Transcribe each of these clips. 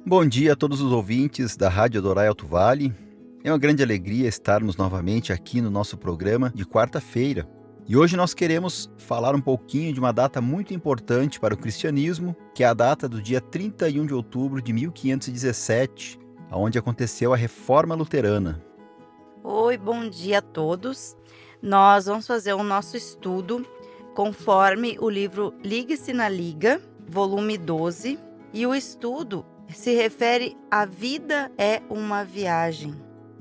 Bom dia a todos os ouvintes da Rádio Adorai Alto Vale. É uma grande alegria estarmos novamente aqui no nosso programa de quarta-feira. E hoje nós queremos falar um pouquinho de uma data muito importante para o cristianismo, que é a data do dia 31 de outubro de 1517, onde aconteceu a Reforma Luterana. Oi, bom dia a todos. Nós vamos fazer o nosso estudo conforme o livro Ligue-se na Liga, volume 12, e o estudo se refere à Vida é uma Viagem.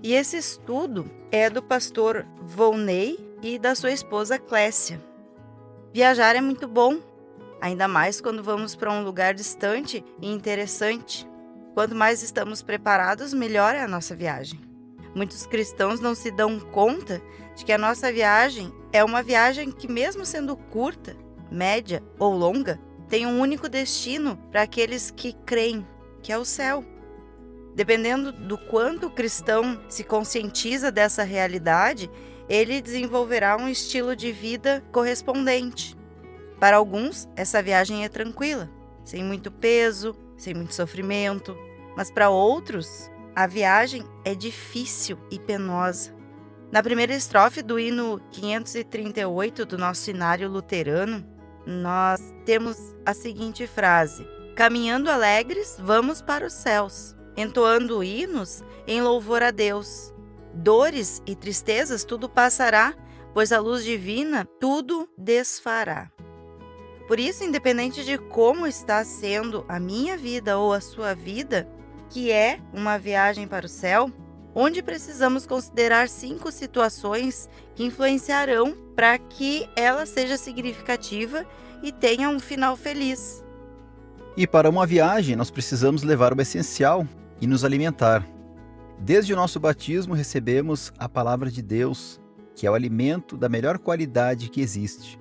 E esse estudo é do pastor Volney e da sua esposa Clécia. Viajar é muito bom, ainda mais quando vamos para um lugar distante e interessante. Quanto mais estamos preparados, melhor é a nossa viagem. Muitos cristãos não se dão conta de que a nossa viagem é uma viagem que, mesmo sendo curta, média ou longa, tem um único destino para aqueles que creem, que é o céu. Dependendo do quanto o cristão se conscientiza dessa realidade, ele desenvolverá um estilo de vida correspondente. Para alguns, essa viagem é tranquila, sem muito peso, sem muito sofrimento, mas para outros, a viagem é difícil e penosa. Na primeira estrofe do hino 538 do nosso Sinário Luterano, nós temos a seguinte frase: caminhando alegres, vamos para os céus, entoando hinos em louvor a Deus. Dores e tristezas tudo passará, pois a luz divina tudo desfará. Por isso, independente de como está sendo a minha vida ou a sua vida, que é uma viagem para o céu, onde precisamos considerar 5 situações que influenciarão para que ela seja significativa e tenha um final feliz. E para uma viagem, nós precisamos levar o essencial e nos alimentar. Desde o nosso batismo recebemos a palavra de Deus, que é o alimento da melhor qualidade que existe.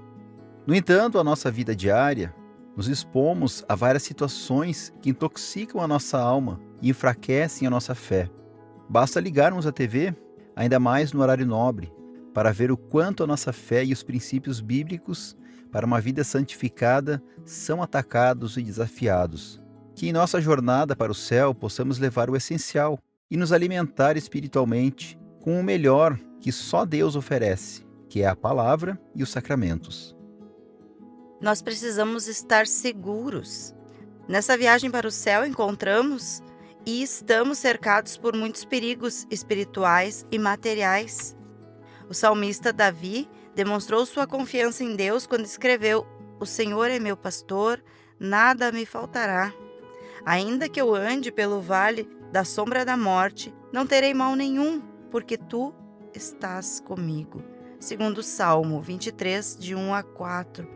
No entanto, a nossa vida diária, nos expomos a várias situações que intoxicam a nossa alma e enfraquecem a nossa fé. Basta ligarmos a TV, ainda mais no horário nobre, para ver o quanto a nossa fé e os princípios bíblicos para uma vida santificada são atacados e desafiados. Que em nossa jornada para o céu possamos levar o essencial e nos alimentar espiritualmente com o melhor que só Deus oferece, que é a palavra e os sacramentos. Nós precisamos estar seguros. Nessa viagem para o céu encontramos e estamos cercados por muitos perigos espirituais e materiais. O salmista Davi demonstrou sua confiança em Deus quando escreveu: "O Senhor é meu pastor, nada me faltará. Ainda que eu ande pelo vale da sombra da morte, não terei mal nenhum, porque tu estás comigo." Segundo o Salmo 23, de 1 a 4.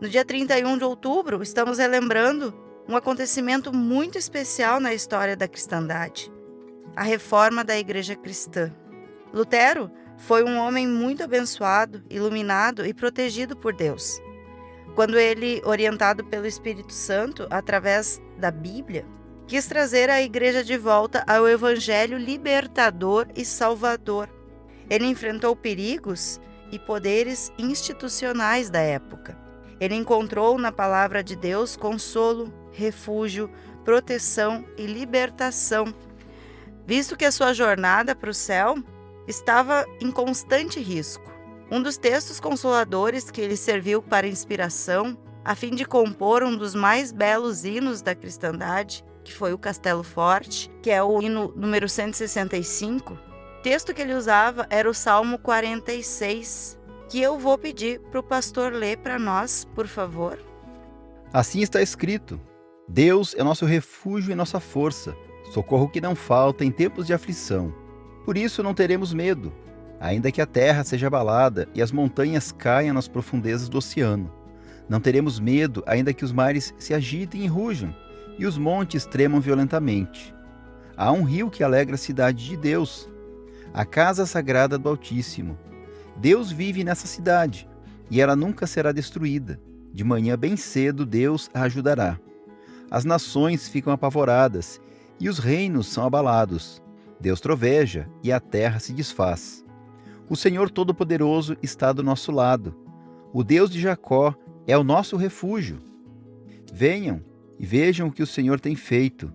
No dia 31 de outubro, estamos relembrando um acontecimento muito especial na história da cristandade: a reforma da Igreja Cristã. Lutero foi um homem muito abençoado, iluminado e protegido por Deus. Quando ele, orientado pelo Espírito Santo através da Bíblia, quis trazer a Igreja de volta ao Evangelho libertador e salvador. Ele enfrentou perigos e poderes institucionais da época. Ele encontrou na palavra de Deus consolo, refúgio, proteção e libertação, visto que a sua jornada para o céu estava em constante risco. Um dos textos consoladores que lhe serviu para inspiração, a fim de compor um dos mais belos hinos da cristandade, que foi o Castelo Forte, que é o hino número 165, o texto que ele usava era o Salmo 46, que eu vou pedir para o pastor ler para nós, por favor. Assim está escrito: Deus é nosso refúgio e nossa força, socorro que não falta em tempos de aflição. Por isso não teremos medo, ainda que a terra seja abalada e as montanhas caiam nas profundezas do oceano. Não teremos medo, ainda que os mares se agitem e rujam, e os montes tremam violentamente. Há um rio que alegra a cidade de Deus, a casa sagrada do Altíssimo. Deus vive nessa cidade, e ela nunca será destruída. De manhã bem cedo Deus a ajudará. As nações ficam apavoradas, e os reinos são abalados. Deus troveja, e a terra se desfaz. O Senhor Todo-Poderoso está do nosso lado. O Deus de Jacó é o nosso refúgio. Venham e vejam o que o Senhor tem feito.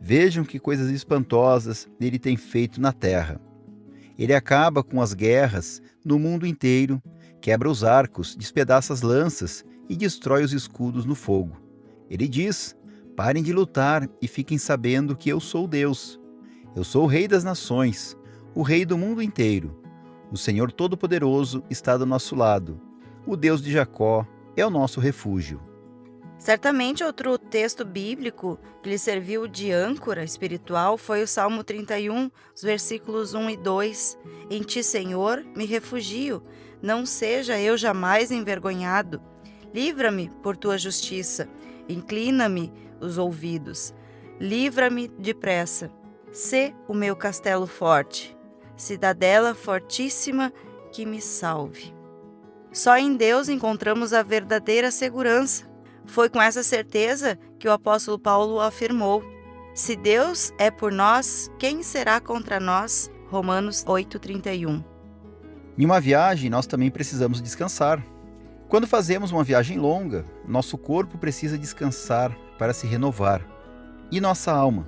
Vejam que coisas espantosas ele tem feito na terra. Ele acaba com as guerras no mundo inteiro, quebra os arcos, despedaça as lanças e destrói os escudos no fogo. Ele diz: parem de lutar e fiquem sabendo que eu sou Deus. Eu sou o Rei das nações, o Rei do mundo inteiro. O Senhor Todo-Poderoso está do nosso lado. O Deus de Jacó é o nosso refúgio. Certamente outro texto bíblico que lhe serviu de âncora espiritual foi o Salmo 31, os versículos 1 e 2. Em ti, Senhor, me refugio, não seja eu jamais envergonhado. Livra-me por tua justiça, inclina-me os ouvidos, livra-me depressa. Sê o meu castelo forte, cidadela fortíssima que me salve. Só em Deus encontramos a verdadeira segurança. Foi com essa certeza que o apóstolo Paulo afirmou: se Deus é por nós, quem será contra nós? Romanos 8:31. Em uma viagem, nós também precisamos descansar. Quando fazemos uma viagem longa, nosso corpo precisa descansar para se renovar. E nossa alma?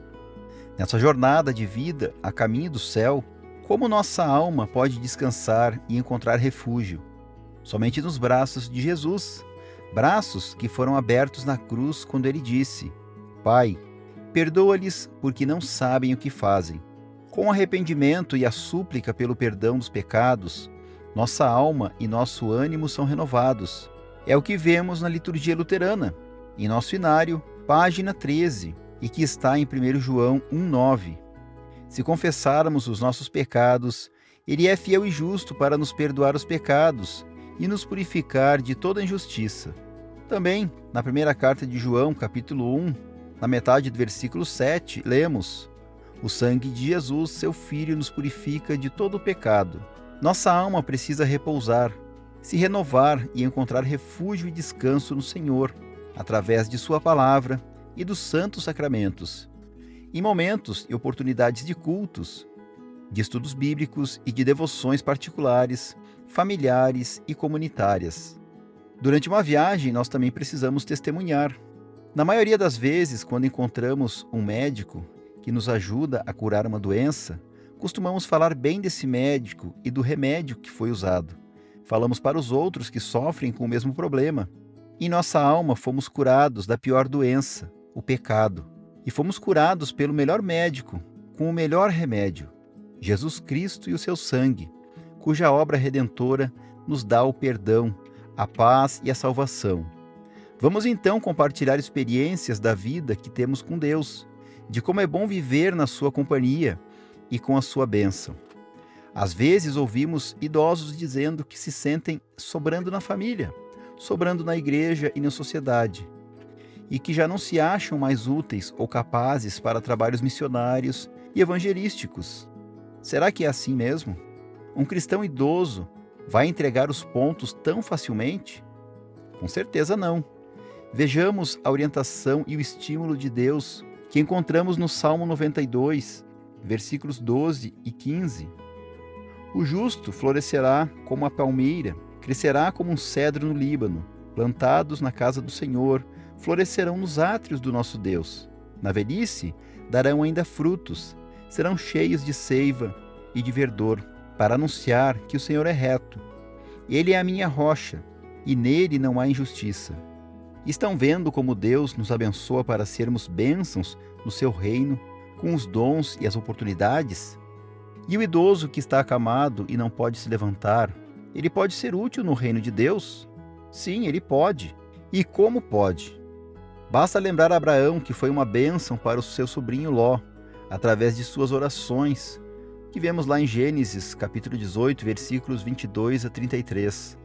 Nessa jornada de vida a caminho do céu, como nossa alma pode descansar e encontrar refúgio? Somente nos braços de Jesus. Braços que foram abertos na cruz quando ele disse: Pai, perdoa-lhes porque não sabem o que fazem. Com o arrependimento e a súplica pelo perdão dos pecados, nossa alma e nosso ânimo são renovados. É o que vemos na liturgia luterana, em nosso inário, página 13, e que está em 1 João 1,9. Se confessarmos os nossos pecados, ele é fiel e justo para nos perdoar os pecados e nos purificar de toda injustiça. Também, na primeira carta de João, capítulo 1, na metade do versículo 7, lemos: o sangue de Jesus, seu Filho, nos purifica de todo o pecado. Nossa alma precisa repousar, se renovar e encontrar refúgio e descanso no Senhor, através de sua palavra e dos santos sacramentos. Em momentos e oportunidades de cultos, de estudos bíblicos e de devoções particulares, familiares e comunitárias. Durante uma viagem, nós também precisamos testemunhar. Na maioria das vezes, quando encontramos um médico que nos ajuda a curar uma doença, costumamos falar bem desse médico e do remédio que foi usado. Falamos para os outros que sofrem com o mesmo problema. Em nossa alma, fomos curados da pior doença, o pecado. E fomos curados pelo melhor médico, com o melhor remédio, Jesus Cristo e o seu sangue, cuja obra redentora nos dá o perdão, a paz e a salvação. Vamos então compartilhar experiências da vida que temos com Deus, de como é bom viver na sua companhia e com a sua bênção. Às vezes ouvimos idosos dizendo que se sentem sobrando na família, sobrando na igreja e na sociedade, e que já não se acham mais úteis ou capazes para trabalhos missionários e evangelísticos. Será que é assim mesmo? Um cristão idoso vai entregar os pontos tão facilmente? Com certeza não. Vejamos a orientação e o estímulo de Deus que encontramos no Salmo 92, versículos 12 e 15. O justo florescerá como a palmeira, crescerá como um cedro no Líbano, plantados na casa do Senhor, florescerão nos átrios do nosso Deus. Na velhice darão ainda frutos, serão cheios de seiva e de verdor, para anunciar que o Senhor é reto. Ele é a minha rocha, e nele não há injustiça. Estão vendo como Deus nos abençoa para sermos bênçãos no seu reino, com os dons e as oportunidades? E o idoso que está acamado e não pode se levantar, ele pode ser útil no reino de Deus? Sim, ele pode. E como pode? Basta lembrar Abraão que foi uma bênção para o seu sobrinho Ló, através de suas orações, que vemos lá em Gênesis, capítulo 18, versículos 22 a 33.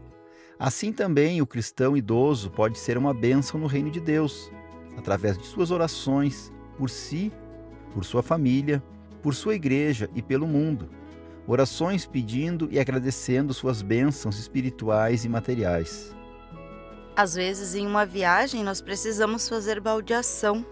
Assim também o cristão idoso pode ser uma bênção no reino de Deus, através de suas orações, por si, por sua família, por sua igreja e pelo mundo. Orações pedindo e agradecendo suas bênçãos espirituais e materiais. Às vezes, em uma viagem, nós precisamos fazer baldeação.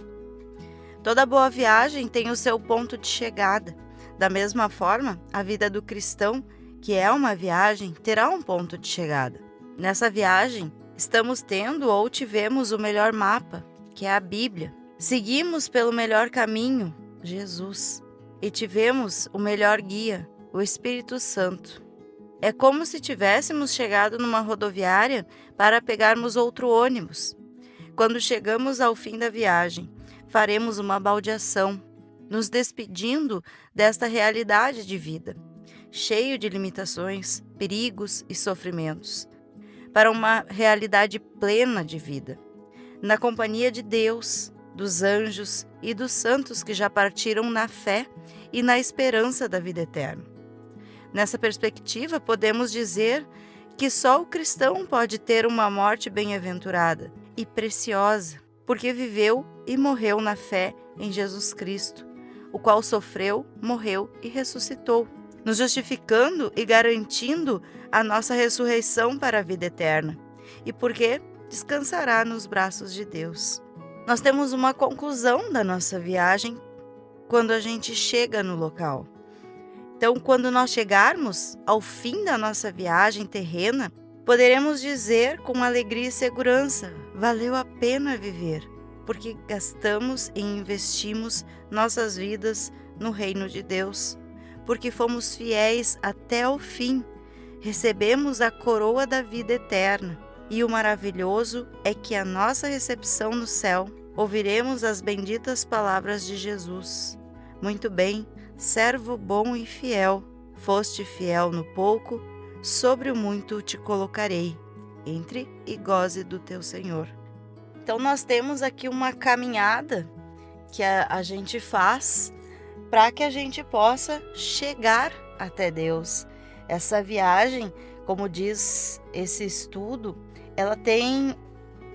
Toda boa viagem tem o seu ponto de chegada. Da mesma forma, a vida do cristão, que é uma viagem, terá um ponto de chegada. Nessa viagem, estamos tendo ou tivemos o melhor mapa, que é a Bíblia. Seguimos pelo melhor caminho, Jesus, e tivemos o melhor guia, o Espírito Santo. É como se tivéssemos chegado numa rodoviária para pegarmos outro ônibus. Quando chegamos ao fim da viagem, faremos uma baldeação, nos despedindo desta realidade de vida, cheio de limitações, perigos e sofrimentos, para uma realidade plena de vida, na companhia de Deus, dos anjos e dos santos que já partiram na fé e na esperança da vida eterna. Nessa perspectiva, podemos dizer que só o cristão pode ter uma morte bem-aventurada e preciosa, porque viveu e morreu na fé em Jesus Cristo, o qual sofreu, morreu e ressuscitou, nos justificando e garantindo a nossa ressurreição para a vida eterna, e porque descansará nos braços de Deus. Nós temos uma conclusão da nossa viagem quando a gente chega no local. Então, quando nós chegarmos ao fim da nossa viagem terrena, poderemos dizer com alegria e segurança: valeu a pena viver, porque gastamos e investimos nossas vidas no reino de Deus, porque fomos fiéis até o fim, recebemos a coroa da vida eterna. E o maravilhoso é que a nossa recepção no céu, ouviremos as benditas palavras de Jesus: muito bem, servo bom e fiel, foste fiel no pouco, sobre o muito te colocarei. Entre e goze do teu Senhor. Então nós temos aqui uma caminhada que a gente faz para que a gente possa chegar até Deus. Essa viagem, como diz esse estudo, ela tem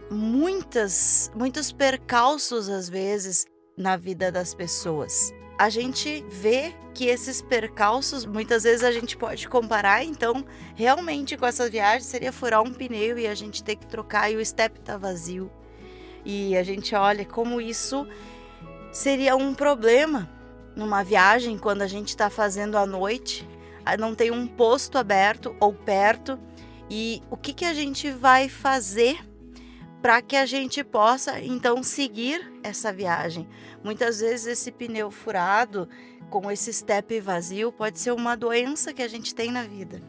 muitos percalços às vezes na vida das pessoas. A gente vê que esses percalços, muitas vezes a gente pode comparar, então, realmente com essa viagem seria furar um pneu e a gente ter que trocar e o step tá vazio. E a gente olha como isso seria um problema numa viagem quando a gente está fazendo à noite, não tem um posto aberto ou perto, e o que a gente vai fazer para que a gente possa, então, seguir essa viagem. Muitas vezes esse pneu furado, com esse step vazio, pode ser uma doença que a gente tem na vida.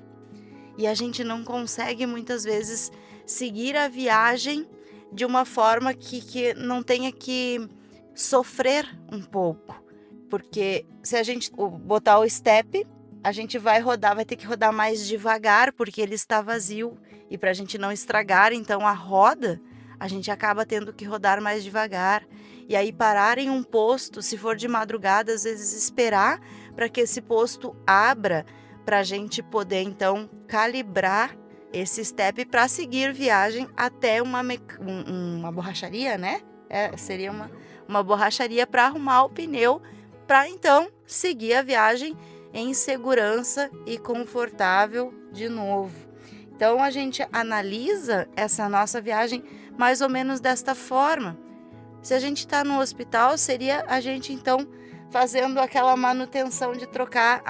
E a gente não consegue, muitas vezes, seguir a viagem de uma forma que não tenha que sofrer um pouco. Porque se a gente botar o step, a gente vai ter que rodar mais devagar, porque ele está vazio. E para a gente não estragar, então, a roda, a gente acaba tendo que rodar mais devagar. E aí parar em um posto, se for de madrugada, às vezes esperar para que esse posto abra, para a gente poder então calibrar esse step para seguir viagem até uma borracharia, né? Seria uma borracharia para arrumar o pneu, para então seguir a viagem em segurança e confortável de novo. Então a gente analisa essa nossa viagem mais ou menos desta forma. Se a gente está no hospital, seria a gente então fazendo aquela manutenção de trocar,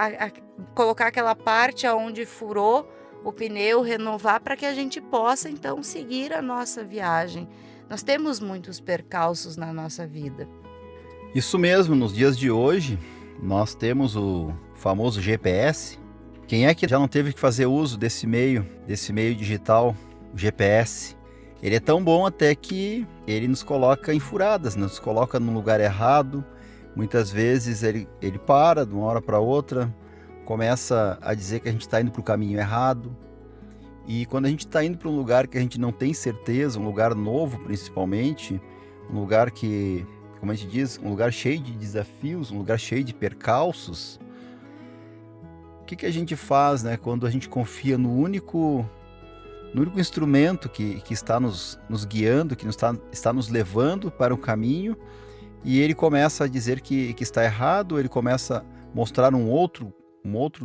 colocar aquela parte onde furou o pneu, renovar, para que a gente possa então seguir a nossa viagem. Nós temos muitos percalços na nossa vida. Isso mesmo, nos dias de hoje, nós temos o famoso GPS. Quem é que já não teve que fazer uso desse meio digital, o GPS? Ele é tão bom até que ele nos coloca em furadas, nos coloca num lugar errado. Muitas vezes ele para de uma hora para outra, começa a dizer que a gente está indo para o caminho errado. E quando a gente está indo para um lugar que a gente não tem certeza, um lugar novo principalmente, um lugar que, como a gente diz, um lugar cheio de desafios, um lugar cheio de percalços, o que a gente faz, né, quando a gente confia no único instrumento que está nos guiando, que está nos levando para o caminho, e ele começa a dizer que está errado, ele começa a mostrar um outro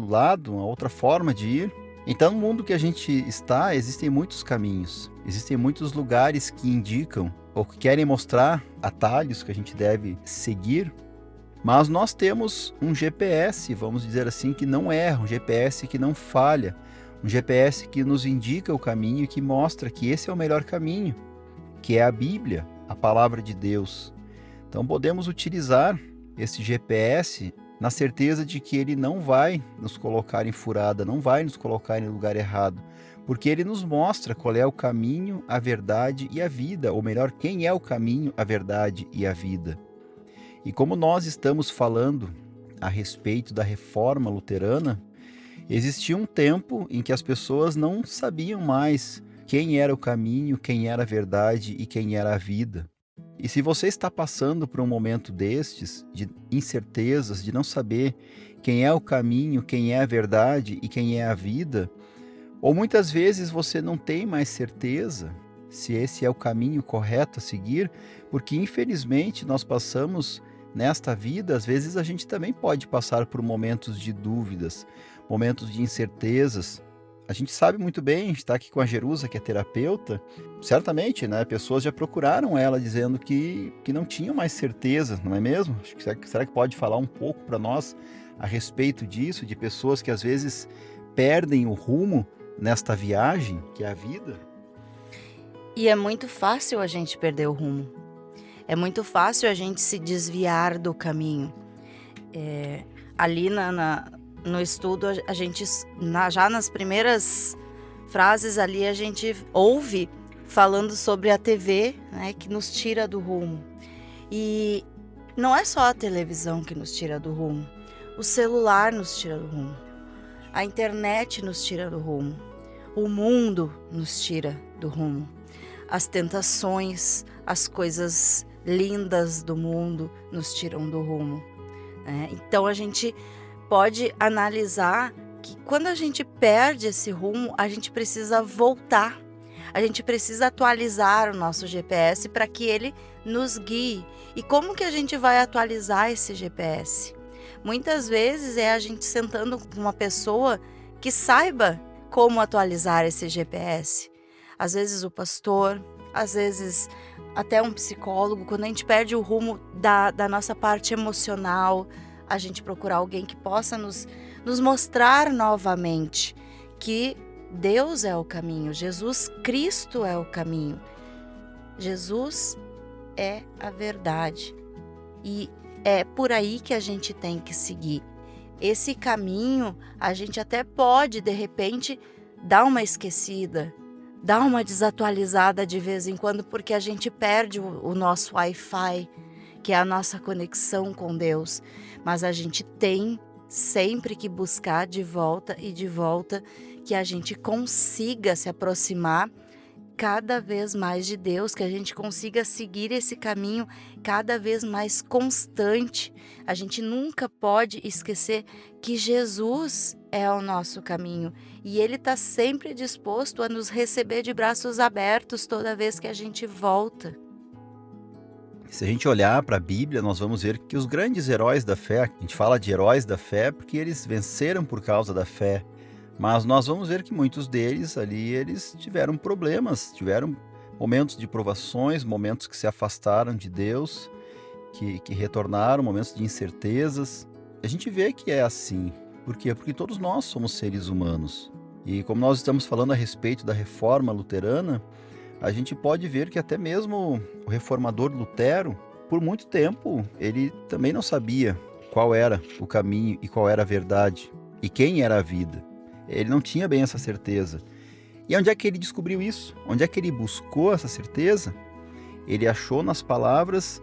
lado, uma outra forma de ir. Então, no mundo que a gente está, existem muitos caminhos, existem muitos lugares que indicam ou que querem mostrar atalhos que a gente deve seguir, mas nós temos um GPS, vamos dizer assim, que não erra, um GPS que não falha, um GPS que nos indica o caminho e que mostra que esse é o melhor caminho, que é a Bíblia, a palavra de Deus. Então podemos utilizar esse GPS na certeza de que ele não vai nos colocar em furada, não vai nos colocar em lugar errado, porque ele nos mostra qual é o caminho, a verdade e a vida, ou melhor, quem é o caminho, a verdade e a vida. E como nós estamos falando a respeito da reforma luterana, existia um tempo em que as pessoas não sabiam mais quem era o caminho, quem era a verdade e quem era a vida. E se você está passando por um momento destes, de incertezas, de não saber quem é o caminho, quem é a verdade e quem é a vida, ou muitas vezes você não tem mais certeza se esse é o caminho correto a seguir, porque infelizmente nós passamos nesta vida, às vezes a gente também pode passar por momentos de dúvidas, momentos de incertezas. A gente sabe muito bem, a gente está aqui com a Jerusa, que é terapeuta, certamente, né, pessoas já procuraram ela dizendo que não tinham mais certeza, não é mesmo? Acho que, será que pode falar um pouco para nós a respeito disso, de pessoas que às vezes perdem o rumo nesta viagem, que é a vida? E é muito fácil a gente perder o rumo. É muito fácil a gente se desviar do caminho. Ali no estudo, a gente, já nas primeiras frases ali, a gente ouve falando sobre a TV, né, que nos tira do rumo. E não é só a televisão que nos tira do rumo. O celular nos tira do rumo. A internet nos tira do rumo. O mundo nos tira do rumo. As tentações, as coisas lindas do mundo nos tiram do rumo. Então a gente pode analisar que quando a gente perde esse rumo, a gente precisa voltar. A gente precisa atualizar o nosso GPS para que ele nos guie. E como que a gente vai atualizar esse GPS? Muitas vezes é a gente sentando com uma pessoa que saiba como atualizar esse GPS. Às vezes o pastor, às vezes até um psicólogo. Quando a gente perde o rumo da nossa parte emocional, a gente procurar alguém que possa nos mostrar novamente que Deus é o caminho, Jesus Cristo é o caminho, Jesus é a verdade e é por aí que a gente tem que seguir. Esse caminho a gente até pode, de repente, dar uma esquecida, dar uma desatualizada de vez em quando, porque a gente perde o nosso Wi-Fi, que é a nossa conexão com Deus. Mas a gente tem sempre que buscar de volta e de volta que a gente consiga se aproximar cada vez mais de Deus, que a gente consiga seguir esse caminho cada vez mais constante. A gente nunca pode esquecer que Jesus é o nosso caminho e Ele está sempre disposto a nos receber de braços abertos toda vez que a gente volta. Se a gente olhar para a Bíblia, nós vamos ver que os grandes heróis da fé, a gente fala de heróis da fé porque eles venceram por causa da fé, mas nós vamos ver que muitos deles ali, eles tiveram problemas, tiveram momentos de provações, momentos que se afastaram de Deus, que retornaram, momentos de incertezas. A gente vê que é assim. Por quê? Porque todos nós somos seres humanos. E como nós estamos falando a respeito da reforma luterana, a gente pode ver que até mesmo o reformador Lutero, por muito tempo, ele também não sabia qual era o caminho e qual era a verdade e quem era a vida. Ele não tinha bem essa certeza. E onde é que ele descobriu isso? Onde é que ele buscou essa certeza? Ele achou nas palavras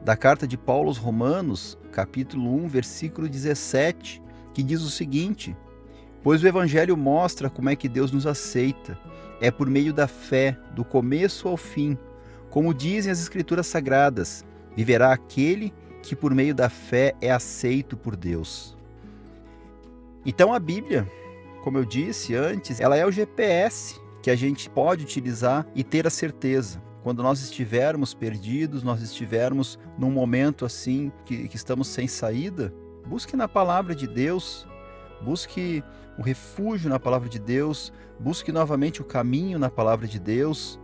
da carta de Paulo aos Romanos, capítulo 1, versículo 17, que diz o seguinte: pois o Evangelho mostra como é que Deus nos aceita. É por meio da fé, do começo ao fim. Como dizem as Escrituras Sagradas, viverá aquele que por meio da fé é aceito por Deus. Então a Bíblia, como eu disse antes, ela é o GPS que a gente pode utilizar e ter a certeza. Quando nós estivermos perdidos, nós estivermos num momento assim que estamos sem saída, busque na palavra de Deus, busque o refúgio na palavra de Deus, busque novamente o caminho na palavra de Deus,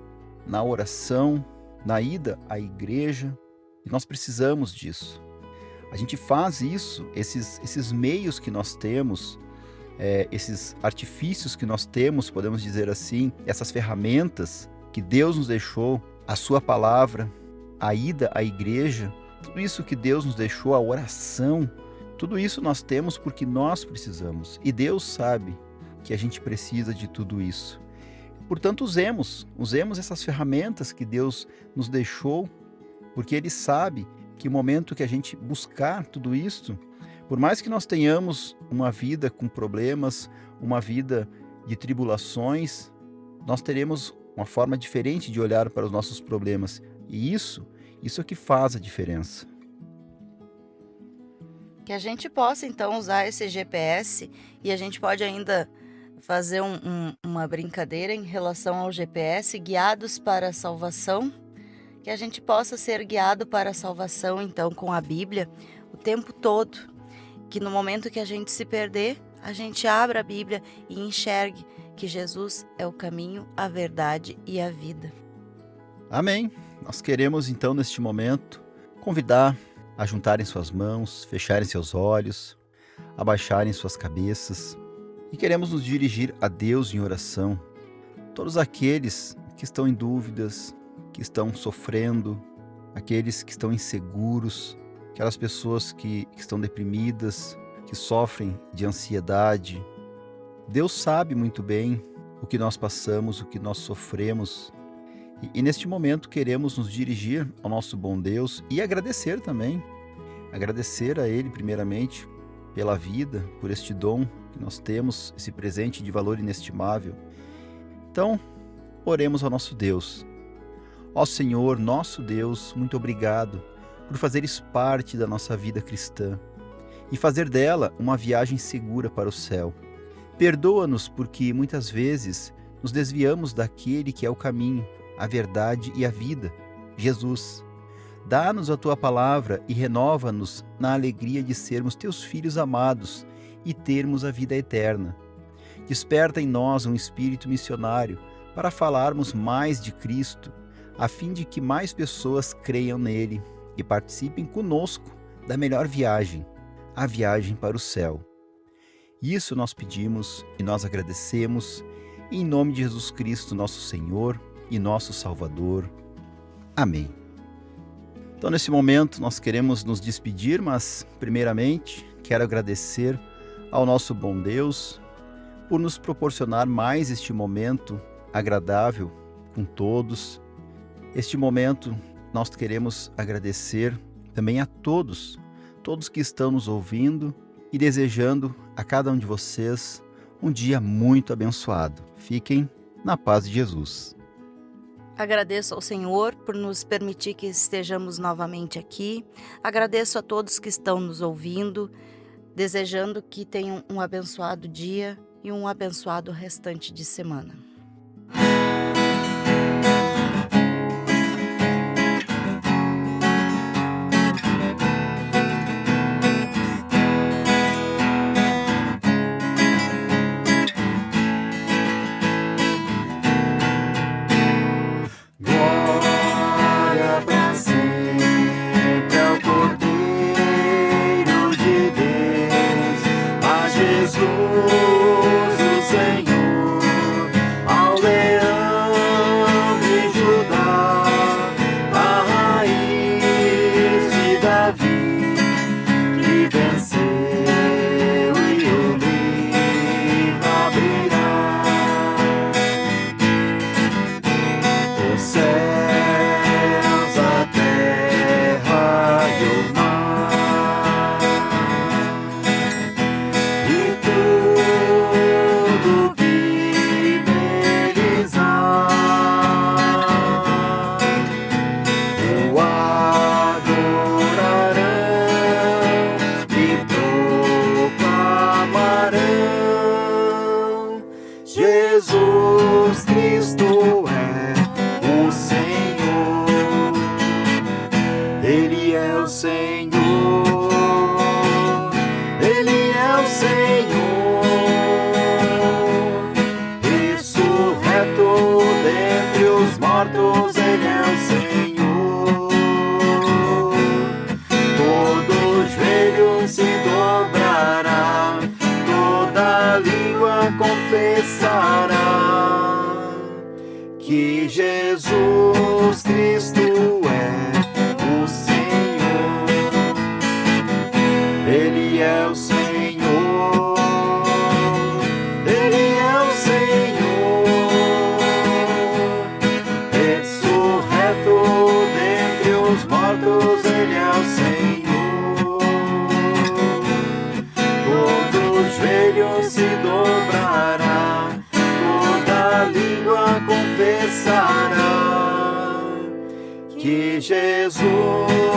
na oração, na ida à igreja. E nós precisamos disso. A gente faz isso, esses meios que nós temos, esses artifícios que nós temos, podemos dizer assim, essas ferramentas que Deus nos deixou, a sua palavra, a ida à igreja, Tudo isso que Deus nos deixou, a oração, tudo isso nós temos porque nós precisamos. E Deus sabe que a gente precisa de tudo isso. Portanto, usemos essas ferramentas que Deus nos deixou, porque Ele sabe que o momento que a gente buscar tudo isso, por mais que nós tenhamos uma vida com problemas, uma vida de tribulações, nós teremos uma forma diferente de olhar para os nossos problemas. E isso é que faz a diferença. Que a gente possa, então, usar esse GPS e a gente pode ainda fazer uma brincadeira em relação ao GPS, guiados para a salvação, que a gente possa ser guiado para a salvação, então, com a Bíblia o tempo todo, que no momento que a gente se perder, a gente abra a Bíblia e enxergue que Jesus é o caminho, a verdade e a vida. Amém. Nós queremos, então, neste momento, convidar a juntarem suas mãos, fecharem seus olhos, abaixarem suas cabeças, e queremos nos dirigir a Deus em oração. Todos aqueles que estão em dúvidas, que estão sofrendo, aqueles que estão inseguros, aquelas pessoas que estão deprimidas, que sofrem de ansiedade. Deus sabe muito bem o que nós passamos, o que nós sofremos. E neste momento queremos nos dirigir ao nosso bom Deus e agradecer também. Agradecer a Ele primeiramente pela vida, por este dom que nós temos, esse presente de valor inestimável. Então, oremos ao nosso Deus. Ó Senhor, nosso Deus, muito obrigado por fazeres parte da nossa vida cristã e fazer dela uma viagem segura para o céu. Perdoa-nos porque muitas vezes nos desviamos daquele que é o caminho, a verdade e a vida, Jesus. Dá-nos a Tua palavra e renova-nos na alegria de sermos Teus filhos amados e termos a vida eterna. Desperta em nós um espírito missionário para falarmos mais de Cristo, a fim de que mais pessoas creiam nele e participem conosco da melhor viagem, a viagem para o céu. Isso nós pedimos e nós agradecemos, em nome de Jesus Cristo, nosso Senhor e nosso Salvador. Amém. Então, nesse momento, nós queremos nos despedir, mas, primeiramente, quero agradecer ao nosso bom Deus por nos proporcionar mais este momento agradável com todos. Este momento, nós queremos agradecer também a todos que estão nos ouvindo e desejando a cada um de vocês um dia muito abençoado. Fiquem na paz de Jesus. Agradeço ao Senhor por nos permitir que estejamos novamente aqui. Agradeço a todos que estão nos ouvindo, desejando que tenham um abençoado dia e um abençoado restante de semana. Jesus Cristo é o Senhor, Ele é o Senhor, Ele é o Senhor, ressurreto dentre os mortos, Ele é o Senhor, todo joelho se dobrará, toda língua confessará que Jesus Cristo é o Senhor. o Senhor. Ele é o Senhor, ressurreto dentre os mortos, Ele é o Senhor. Todo joelho se dobrará, toda língua confessará que Jesus